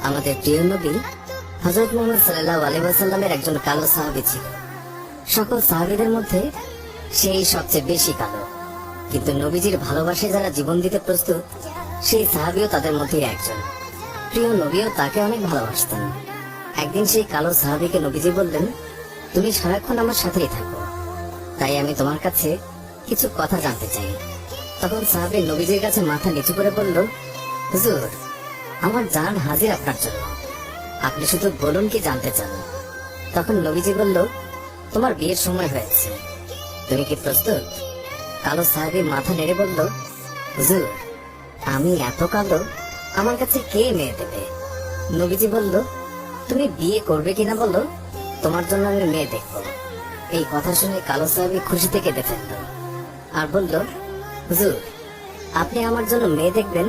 আমাদের প্রিয় নবী হযরত মুহাম্মদ সাল্লাল্লাহু আলাইহি ওয়াসাল্লামের একজন কালো সাহাবী ছিল। সকল সাহাবীদের মধ্যে সেই সবচেয়ে বেশি কালো, কিন্তু নবীজির ভালোবাসায় যারা জীবন দিতে প্রস্তুত সেই সাহাবীও তাদের মধ্যে একজন। প্রিয় নবীও তাকে অনেক ভালোবাসতেন। একদিন সেই কালো সাহাবীকে নবীজি বললেন, তুমি সারাক্ষণ আমার সাথেই থাকো, তাই আমি তোমার কাছে কিছু কথা জানতে চাই। তখন সাহাবী নবীজির কাছে মাথা নিচু করে বলল, হুজুর, আমার জান হাজির আপনার জন্য, আপনি শুধু বলুন কি জানতে চান। তখন নবীজি বলল, তোমার বিয়ের সময় হয়েছে, তুমি কি প্রস্তুত? কালো সাহাবী মাথা নেড়ে বলল, হুজুর, আমি এত কালো, আমার কাছে কে মেয়ে দেবে? নবীজি বলল, তুমি বিয়ে করবে কিনা বলো, তোমার জন্য আমি মেয়ে দেখবো। এই কথা শুনে কালো সাহাবী খুশিতে কেঁদে ফেলল আর বলল, হুজুর, আপনি আমার জন্য মেয়ে দেখবেন,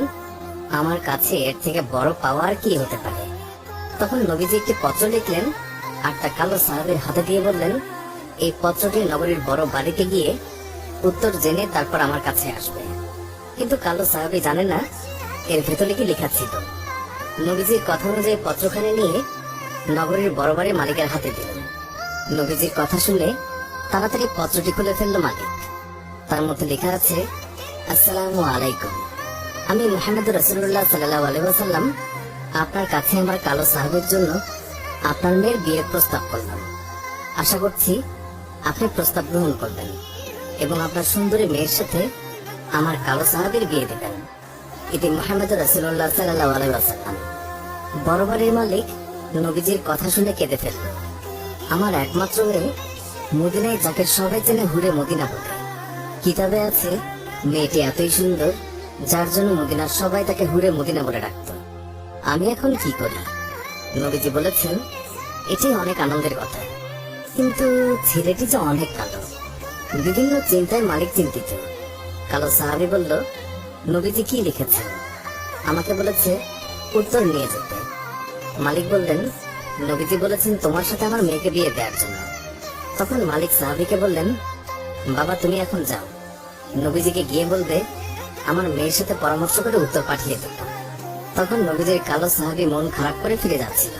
আমার কাছে এর থেকে বড় পাওয়া আর কি হতে পারে। তখন নবীজি একটি পত্র লিখলেন আর তা কালো সাহাবীর হাতে দিয়ে বললেন, এই পত্রটি নগরীর বড় বাড়িতে গিয়ে উত্তর জেনে তারপর আমার কাছে আসবে। কিন্তু কালো সাহাবী জানে না এর ভেতরে কি লেখা ছিল। নবীজির কথা অনুযায়ী পত্রখানি নিয়ে নগরীর বড় বাড়ির মালিকের হাতে দিলেন। নবীজির কথা শুনে তাড়াতাড়ি পত্রটি খুলে ফেলল মালিক। তার মধ্যে লেখা আছে, আসসালামু আলাইকুম, আমি মুহাম্মদ রাসূলুল্লাহ সাল্লাল্লাহু আলাইহি ওয়াসাল্লাম আপনার কাছে আমার কালো সাহাবীর জন্য আপনার মেয়ের বিয়ের প্রস্তাব করলাম। আশা করছি আপনি প্রস্তাব গ্রহণ করবেন এবং আপনার সুন্দরী মেয়ের সাথে আমার কালো সাহাবীর বিয়ে দেবেন। এটি মুহাম্মদ রাসূলুল্লাহ সাল্লাল্লাহু আলাইহি ওয়াসাল্লাম। বড় বাড়ির মালিক নবীজির কথা শুনে কেঁদে ফেলল। আমার একমাত্র মেয়ে, মদিনায় যাকে সবাই চেনে হুরে মদিনা বলে। কিতাবে আছে মেয়েটি এতই সুন্দর যার জন্য মদিনার সবাই তাকে হুরে মদিনা বলে ডাকত। আমি এখন কি করি? নবীজি বলেছেন, এটি অনেক আনন্দের কথা, কিন্তু ছেলেটি যে অনেক কালো। বিভিন্ন চিন্তায় মালিক চিন্তিত। কালো সাহাবী বলল, নবীজি কি লিখেছেন? আমাকে বলেছে উত্তর নিয়ে যেতে। মালিক বললেন, নবীজি বলেছেন তোমার সাথে আমার মেয়েকে বিয়ে দেওয়ার জন্য। তখন মালিক সাহাবীকে বললেন, বাবা, তুমি এখন যাও, নবীজিকে গিয়ে বলবে আমার মেয়ের সাথে পরামর্শ করে উত্তর পাঠিয়ে দিত। তখন নবীজির কালো সাহাবী মন খারাপ করে ফিরে যাচ্ছিল।